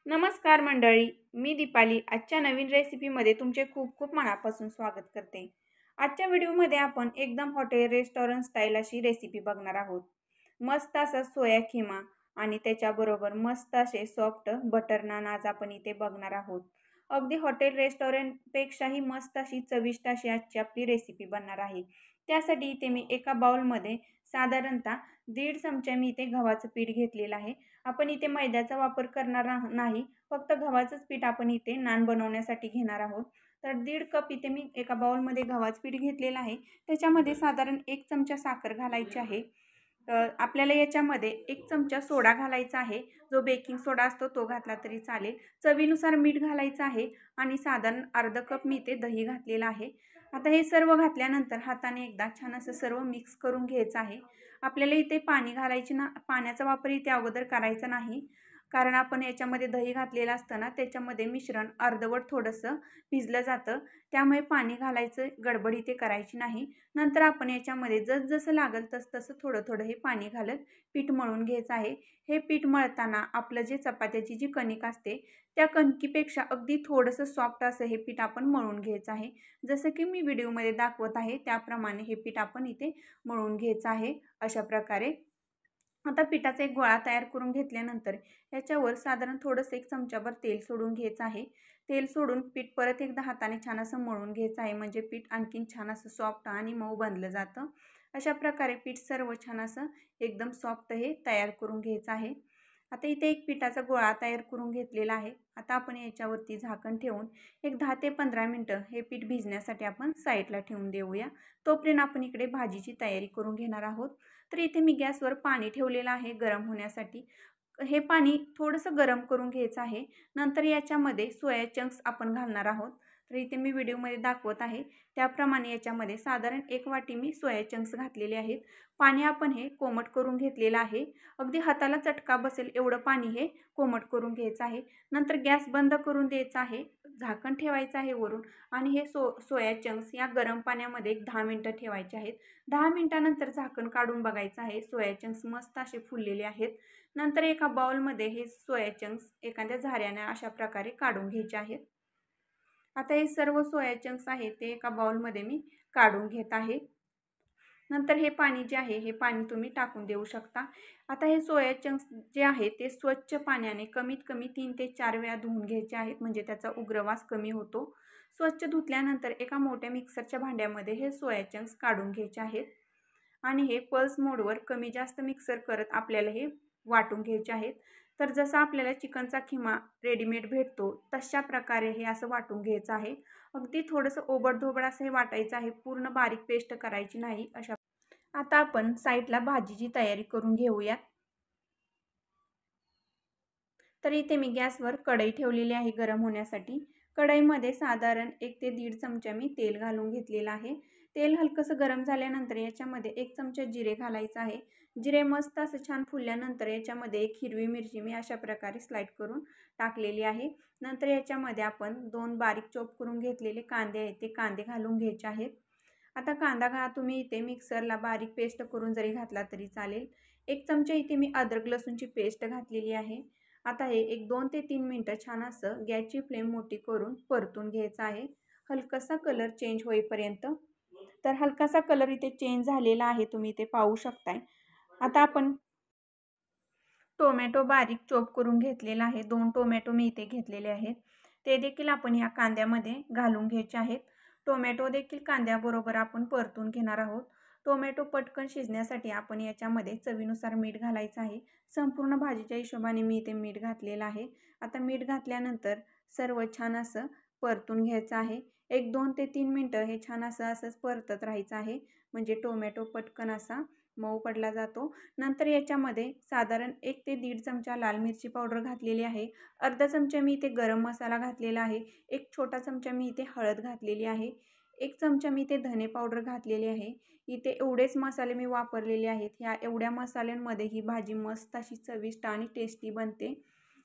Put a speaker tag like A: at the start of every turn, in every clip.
A: नमस्कार मंडळी, मी दीपाली आजच्या नवीन रेसिपीमध्ये तुमचे खूप खूप मनापासून स्वागत करते। आजच्या व्हिडिओमध्ये आपण एकदम हॉटेल रेस्टॉरंट स्टाईल अशी रेसिपी बघणार आहोत। मस्त असा सोया खिमा आणि त्याच्याबरोबर मस्त असे सॉफ्ट बटर नान आज आपण इथे बघणार आहोत। अगदी हॉटेल रेस्टॉरंट पेक्षाही मस्त अशी चविष्ट अशी आजची आपली रेसिपी बनणार आहे। त्यासाठी इथे मी एका बाउलमध्ये साधारणतः 1.5 चमचा मी इथे गव्हाचं पीठ घेतलेलं आहे। आपण इथे मैद्याचा वापर करणार नाही, फक्त गव्हाचंच पीठ आपण इथे नान बनवण्यासाठी घेणार आहोत। तर 1.5 कप इथे मी एका बाउलमध्ये गव्हाचं पीठ घेतलेलं आहे। त्याच्यामध्ये साधारण 1 चमचा साखर घालायची आहे। आपल्याला याच्यामध्ये 1 चमचा सोडा घालायचा आहे, जो बेकिंग सोडा असतो तो घातला तरी चालेल। चवीनुसार मीठ घालायचं आहे आणि साधारण अर्धा कप मी इथे दही घातलेलं आहे। आता हे सर्व घातल्यानंतर हाताने एकदा छान असं सर्व मिक्स करून घ्यायचं आहे। आपल्याला इथे पाणी घालायचे ना, पाण्याचा वापर इथे अगोदर करायचा नाही, कारण आपण याच्यामध्ये दही घातलेलं असताना त्याच्यामध्ये मिश्रण अर्धवट थोडंसं भिजलं जातं, त्यामुळे पाणी घालायचं गडबड इथे करायची नाही। नंतर आपण याच्यामध्ये जसं लागेल तसं थोडं थोडं हे पाणी घालत पीठ मळून घ्यायचं आहे। हे पीठ मळताना आपलं जे चपात्याची जी कणिक असते त्या कणकीपेक्षा अगदी थोडंसं सॉफ्ट असं हे पीठ आपण मळून घ्यायचं आहे। जसं की मी व्हिडिओमध्ये दाखवत आहे त्याप्रमाणे हे पीठ आपण इथे मळून घ्यायचं आहे अशा प्रकारे। आता पिठाचा एक गोळा तयार करून घेतल्यानंतर याच्यावर साधारण थोडंसं 1 चमचाभर तेल सोडून घ्यायचं आहे। तेल सोडून पीठ परत एकदा हाताने छान असं मळून घ्यायचं आहे, म्हणजे पीठ आणखीन छान असं सॉफ्ट आणि मऊ बनलं जातं। अशा प्रकारे पीठ सर्व छान असं एकदम सॉफ्ट हे तयार करून घ्यायचं आहे। आता इथे एक पिठाचा गोळा तयार करून घेतलेला आहे। आता आपण याच्यावरती झाकण ठेवून एक 10 ते 15 मिनिटं हे पीठ भिजण्यासाठी आपण साईडला ठेवून देऊया। तोपर्यंत आपण इकडे भाजीची तयारी करून घेणार आहोत। तर इथे मी गॅसवर पाणी ठेवलेलं आहे गरम होण्यासाठी। हे पाणी थोडंसं गरम करून घ्यायचं आहे। नंतर याच्यामध्ये सोया चंक्स आपण घालणार आहोत। तर इथे मी व्हिडिओमध्ये दाखवत आहे त्याप्रमाणे याच्यामध्ये साधारण 1 वाटी मी सोया चंक्स घातलेले आहेत। पाणी आपण हे कोमट करून घेतलेलं आहे। अगदी हाताला चटका बसेल एवढं पाणी हे कोमट करून घ्यायचं आहे। नंतर गॅस बंद करून द्यायचा आहे, झाकण ठेवायचं आहे वरून आणि हे सोया चंक्स या गरम पाण्यामध्ये 10 मिनिटं ठेवायचे आहेत। 10 मिनिटानंतर झाकण काढून बघायचं आहे, सोया चंक्स मस्त असे फुललेले आहेत। नंतर एका बाउलमध्ये हे सोया चंक्स एखाद्या झाऱ्याने अशा प्रकारे काढून घ्यायचे आहेत। आता हे सर्व सोया चंक्स आहेत ते एका बाउलमध्ये मी काढून घेत आहे। नंतर हे पाणी जे आहे हे पाणी तुम्ही टाकून देऊ शकता। आता हे सोया चंक्स जे आहे ते स्वच्छ पाण्याने कमीत कमी 3 ते 4 वेळा धुवून घ्यायचे आहेत, म्हणजे त्याचा उग्रवास कमी होतो। स्वच्छ धुतल्यानंतर एका मोठ्या मिक्सरच्या भांड्यामध्ये हे सोया चंक्स काढून घ्यायचे आहेत आणि हे पल्स मोडवर कमी जास्त मिक्सर करत आपल्याला हे वाटून घ्यायचे आहेत। तर जसा आपल्याला चिकनचा खिमा रेडीमेड भेटतो तशा प्रकारे हे असं वाटून घ्यायचं आहे। अगदी थोडंसं ओबडधोबड असं हे वाटायचं आहे, पूर्ण बारीक पेस्ट करायची नाही अशा। आता आपण साईडला भाजीची तयारी करून घेऊया। तर इथे मी गॅसवर कढई ठेवलेली आहे गरम होण्यासाठी। कढईमध्ये साधारण 1 ते 1.5 चमचा मी तेल घालून घेतलेलं आहे। तेल हलकंसं गरम झाल्यानंतर याच्यामध्ये 1 चमचा जिरे घालायचं आहे। जिरे मस्त असं छान फुलल्यानंतर याच्यामध्ये 1 हिरवी मिरची मी अशा प्रकारे स्लाइड करून टाकलेली आहे। नंतर याच्यामध्ये आपण 2 बारीक चॉप करून घेतलेले कांदे आहेत ते कांदे घालून घ्यायचे आहेत। आता कांदा तुम्ही इथे मिक्सरला बारीक पेस्ट करून जरी घातला तरी चालेल। 1 चमचा इथे मी अद्रक लसूणची पेस्ट घातलेली आहे। आता हे एक 2 ते 3 मिनिटं छान असं गॅसची फ्लेम मोठी करून परतून घ्यायचं आहे, हलकासा कलर चेंज होईपर्यंत। तर हलकासा कलर इथे चेंज झालेला आहे, तुम्ही इथे पाहू शकताय। आता आपण टोमॅटो बारीक चॉप करून घेतलेला आहे, 2 टोमॅटो मी इथे घेतलेले आहेत, ते देखील आपण या कांद्यामध्ये घालून घ्यायचे आहेत। टोमॅटो देखील कांद्याबरोबर आपण परतून घेणार आहोत। टोमॅटो पटकन शिजण्यासाठी आपण याच्यामध्ये चवीनुसार मीठ घालायचं आहे। संपूर्ण भाजीच्या हिशोबाने मी इथे मीठ घातलेलं आहे। आता मीठ घातल्यानंतर सर्व छान असं परतून घ्यायचं आहे। एक 2 ते 3 मिनिटं हे छान असंच परतत राहायचं आहे, म्हणजे टोमॅटो पटकन असा मऊ पडला जातो। नंतर याच्यामध्ये साधारण 1 ते 1.5 चमचा लाल मिरची पावडर घातलेली आहे। अर्धा चमचा मी इथे गरम मसाला घातलेला आहे। 1 छोटा चमचा मी इथे हळद घातलेली आहे। 1 चमचा मी इथे धने पावडर घातलेली आहे। इथे एवढेच मसाले मी वापरलेले आहेत। ह्या एवढ्या मसाल्यांमध्ये ही भाजी मस्त अशी चविष्ट आणि टेस्टी बनते।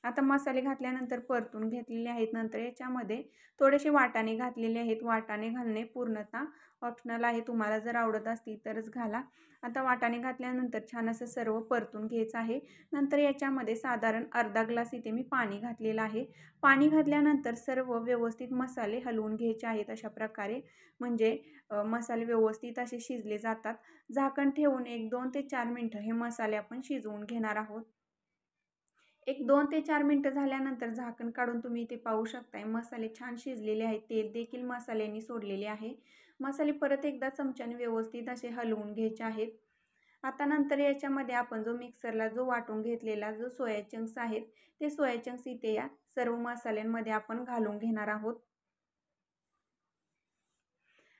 A: आता मसाले घातल्यानंतर परतून घेतलेले आहेत. नंतर याच्यामध्ये थोडेसे वाटाणे घातलेले आहेत. वाटाणे घालणे पूर्णतः ऑप्शनल आहे, तुम्हाला जर आवडत असतील तरच घाला. आता वाटाणे घातल्यानंतर छान असं सर्व परतून घ्यायचं आहे. नंतर याच्यामध्ये साधारण अर्धा ग्लास इथे मी पाणी घातलेलं आहे. पाणी घातल्यानंतर सर्व व्यवस्थित मसाले हलवून घ्यायचे आहेत अशा प्रकारे, म्हणजे मसाले व्यवस्थित असे शिजले जातात. झाकण ठेवून 1-2 ते 4 मिनटं हे मसाले आपण शिजवून घेणार आहोत. 1-2 ते 4 मिनटं झाल्यानंतर झाकण काढून तुम्ही इथे पाहू शकताय मसाले छान शिजलेले आहेत. तेल देखील मसाल्यांनी सोडलेले आहे. मसाले परत एकदा चमच्याने व्यवस्थित असे हलवून घ्यायचे आहेत. आता नंतर याच्यामध्ये आपण जो मिक्सरला वाटून घेतलेला जो सोया चंक्स आहेत, ते सोया चंक्स इथे या सर्व मसाल्यांमध्ये आपण घालून घेणार आहोत.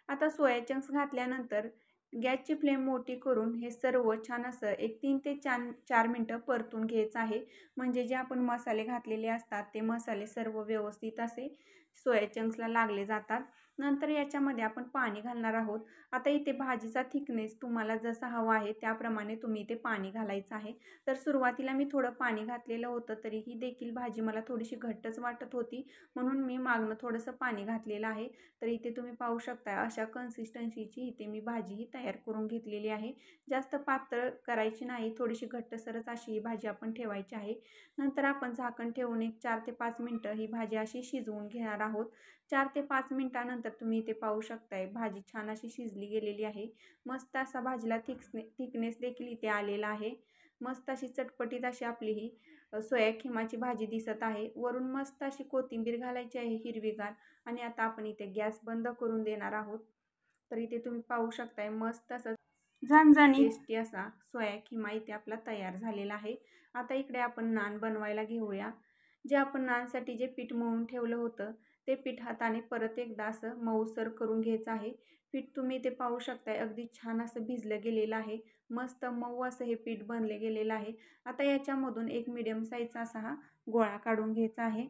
A: आता सोया चंक्स घातल्यानंतर गॅसची फ्लेम मोठी करून हे सर्व छान असं 3 ते 4 मिनटं परतून घ्यायचं आहे. म्हणजे जे आपण मसाले घातलेले असतात ते मसाले सर्व व्यवस्थित असे सोया चंक्सला लागले जातात. नंतर याच्यामध्ये आपण पाणी घालणार आहोत. आता इथे भाजीचा थिकनेस तुम्हाला जसा हवा आहे त्याप्रमाणे तुम्ही इथे पाणी घालायचं आहे. तर सुरुवातीला मी थोडं पाणी घातलेलं होतं, तरीही देखील भाजी मला थोडीशी घट्टच वाटत होती, म्हणून मी मागणं थोडंसं पाणी घातलेलं आहे. तर इथे तुम्ही पाहू शकता अशा कन्सिस्टन्सीची इथे मी भाजी तयार करून घेतलेली आहे. जास्त पातळ करायची नाही, थोडीशी घट्टसरच अशी ही भाजी आपण ठेवायची आहे. नंतर आपण झाकण ठेवून 4 ते 5 मिनटं ही भाजी अशी शिजवून घेणार आहोत. 4 ते 5 मिनटानंतर तुम्ही इथे पाहू शकताय भाजी छान अशी शिजली गेलेली आहे. मस्त असा भाजीला थिकनेस देखील इथे आलेला आहे. मस्त अशी चटपटीत अशी आपली ही सोया खिमाची भाजी दिसत आहे. वरून मस्त अशी कोथिंबीर घालायची आहे हिरवीगार. आणि आता आपण इथे गॅस बंद करून देणार आहोत. तर इथे तुम्ही पाहू शकताय मस्त असं झणझणीत टेस्टी असा सोया खिमा इथे आपला तयार झालेला आहे. आता इकडे आपण नान बनवायला घेऊया. जे आपण नानसाठी जे पीठ मळून ठेवलं होतं ते पीठ हाताने परत एकदा असं मऊसर करून घ्यायचं आहे. पीठ तुम्ही इथे पाहू शकताय अगदी छान असं भिजलं गेलेलं आहे. मस्त मऊ असं हे पीठ बनले गेलेलं आहे. आता याच्यामधून एक मीडियम साईजचा असा हा गोळा काढून घ्यायचा आहे.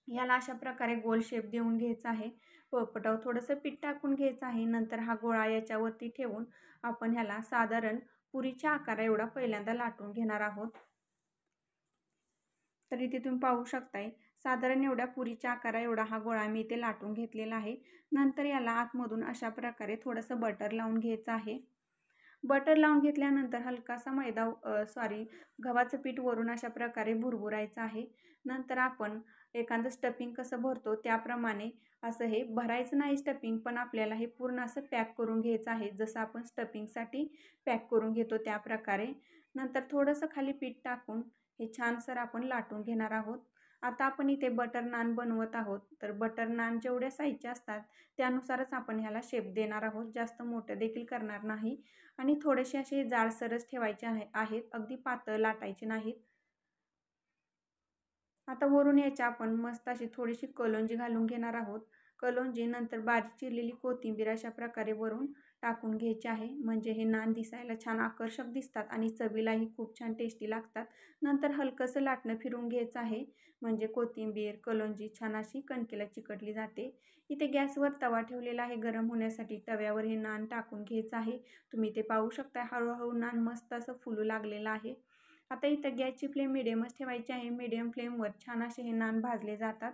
A: याला अशा प्रकारे गोल शेप देऊन घ्यायचा आहे. पोळपाटावर थोडंसं पीठ टाकून घ्यायचं आहे. नंतर हा गोळा याच्यावरती ठेवून आपण ह्याला साधारण पुरीच्या आकारा एवढा पहिल्यांदा लाटून घेणार आहोत. तर इथे तुम्ही पाहू शकताय साधारण एवढ्या पुरीच्या आकारा एवढा हा गोळा मी इथे लाटून घेतलेला आहे. नंतर याला आतमधून अशा प्रकारे थोडंसं बटर लावून घ्यायचं आहे. बटर लावून घेतल्यानंतर हलकासा गव्हाचं पीठ वरून अशा प्रकारे भुरभुरायचं आहे. नंतर आपण एखादं स्टफिंग कसं भरतो त्याप्रमाणे असं हे भरायचं नाही स्टफिंग, पण आपल्याला हे पूर्ण असं पॅक करून घ्यायचं आहे, जसं आपण स्टफिंगसाठी पॅक करून घेतो त्या प्रकारे. नंतर थोडंसं खाली पीठ टाकून हे छानसर आपण लाटून घेणार आहोत. आता आपण इथे बटर नान बनवत आहोत, तर बटर नान जेवढ्या साईजचे असतात त्यानुसारच आपण ह्याला शेप देणार आहोत. जास्त मोठं देखील करणार नाही आणि थोडेसे असे जाडसरच ठेवायचे आहेत, अगदी पातळ लाटायचे नाहीत. आता वरून याच्या आपण मस्त अशी थोडीशी कलोंजी घालून घेणार आहोत. कलोंजी नंतर बारीक चिरलेली कोथिंबीर अशा प्रकारे वरून टाकून घ्यायची आहे. म्हणजे हे नान दिसायला छान आकर्षक दिसतात आणि चवीलाही खूप छान टेस्टी लागतात. नंतर हलकंसं लाटणं फिरवून घ्यायचं आहे, म्हणजे कोथिंबीर कलोंजी छान अशी कणकेला चिकटली जाते. इथे गॅसवर तवा ठेवलेला आहे गरम होण्यासाठी. तव्यावर हे नान टाकून घ्यायचं आहे. तुम्ही इथे पाहू शकता हळूहळू नान मस्त असं फुलू लागलेलं आहे. आता इथं गॅसची फ्लेम मिडियमच ठेवायची आहे. मिडियम फ्लेमवर छान असे हे नान भाजले जातात.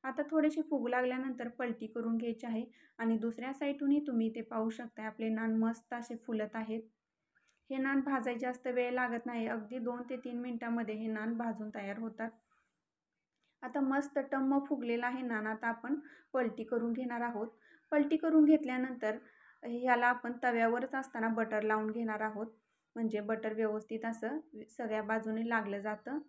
A: आता थोडेसे फुगू लागल्यानंतर पलटी करून घ्यायची आहे आणि दुसऱ्या साईडूनही तुम्ही इथे पाहू शकता आपले नान मस्त असे फुलत आहेत. हे नान भाजायला जास्त वेळ लागत नाही, अगदी 2 ते 3 मिनिटांमध्ये हे नान भाजून तयार होतात. आता मस्त टम्म फुगलेला आहे नान. आता आपण पलटी करून घेणार आहोत. पलटी करून घेतल्यानंतर ह्याला आपण तव्यावरच असताना बटर लावून घेणार आहोत, म्हणजे बटर व्यवस्थित असं सगळ्या बाजूने लागलं जातं.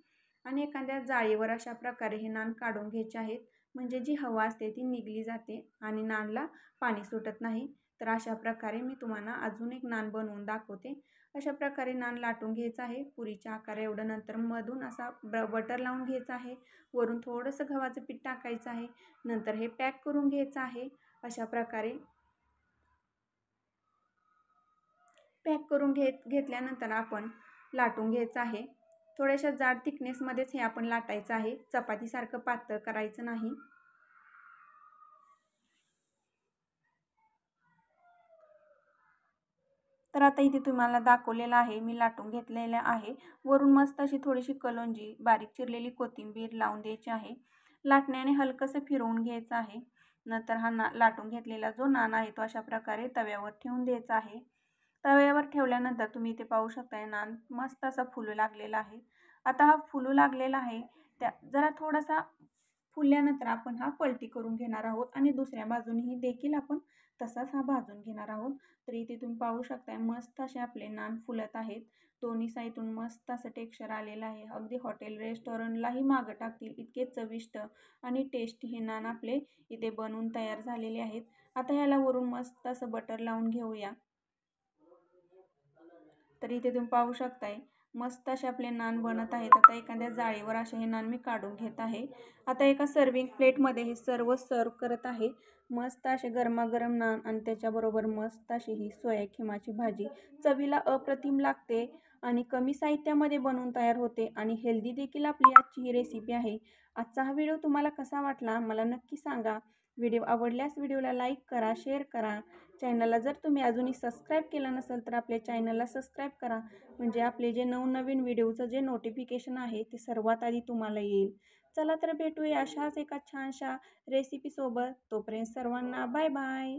A: आणि एखाद्या जाळीवर अशा प्रकारे हे नान काढून घ्यायचे आहेत, म्हणजे जी हवा असते ती निघली जाते आणि नानला पाणी सुटत नाही. तर अशा प्रकारे मी तुम्हाला अजून एक नान बनवून दाखवते. अशा प्रकारे नान लाटून घ्यायचं आहे पुरीच्या आकार एवढं. नंतर मधून असा बटर लावून घ्यायचं आहे. वरून थोडंसं गव्हाचं पीठ टाकायचं आहे. नंतर हे पॅक करून घ्यायचं आहे. अशा प्रकारे पॅक करून घेतल्यानंतर आपण लाटून घ्यायचं आहे. थोड्याशा जाड थिकनेसमध्येच हे आपण लाटायचं आहे, चपातीसारखं पातळ करायचं नाही. तर आता इथे तुम्हाला दाखवलेलं आहे मी लाटून घेतलेलं आहे। वरून मस्त अशी थोडीशी कलोंजी, बारीक चिरलेली कोथिंबीर लावून द्यायची आहे। लाटण्याने हलकंसं फिरवून घ्यायचं आहे। नंतर हा लाटून घेतलेला जो नान आहे तो अशा प्रकारे तव्यावर ठेवून द्यायचा आहे। तव्यावर ठेवल्यानंतर तुम्ही इथे पाहू शकता नान मस्त असा फुलू लागलेला आहे। आता हा फुलू लागलेला आहे त्या जरा थोडासा फुलल्यानंतर आपण हा पलटी करून घेणार आहोत आणि दुसऱ्या बाजूनेही देखील आपण तसाच हा भाजून घेणार आहोत। तर इथे तुम्ही पाहू शकता मस्त असे आपले नान फुलत आहेत। दोन्ही साईडून मस्त असं टेक्स्चर आलेलं आहे। अगदी हॉटेल रेस्टॉरंटलाही मागं टाकतील इतके चविष्ट आणि टेस्टी हे नान आपले इथे बनवून तयार झालेले आहेत। आता ह्याला वरून मस्त असं बटर लावून घेऊया। तर इथे तुम्ही पाहू शकताय मस्त असे आपले नान बनत आहेत। आता एखाद्या जाळीवर असे हे नान मी काढून घेत आहे। आता एका सर्विंग प्लेटमध्ये हे सर्व सर्व करत आहे। मस्त असे गरमागरम नान आणि त्याच्याबरोबर मस्त अशी ही सोया खिमाची भाजी चवीला अप्रतिम लागते आणि कमी साहित्यामध्ये बनवून तयार होते आणि हेल्दी देखील आपली आजची ही रेसिपी आहे। आजचा हा व्हिडिओ तुम्हाला कसा वाटला मला नक्की सांगा। व्हिडिओ आवडल्यास व्हिडिओला लाईक करा, शेअर करा। चॅनलला जर तुम्ही अजूनही सबस्क्राईब केलं नसेल तर आपल्या चॅनलला सबस्क्राईब करा, म्हणजे आपले जे नवनवीन व्हिडिओचं जे नोटिफिकेशन आहे ते सर्वात आधी तुम्हाला येईल। चला तर भेटूया अशाच एका छानशा रेसिपीसोबत। तोपर्यंत सर्वांना बाय बाय।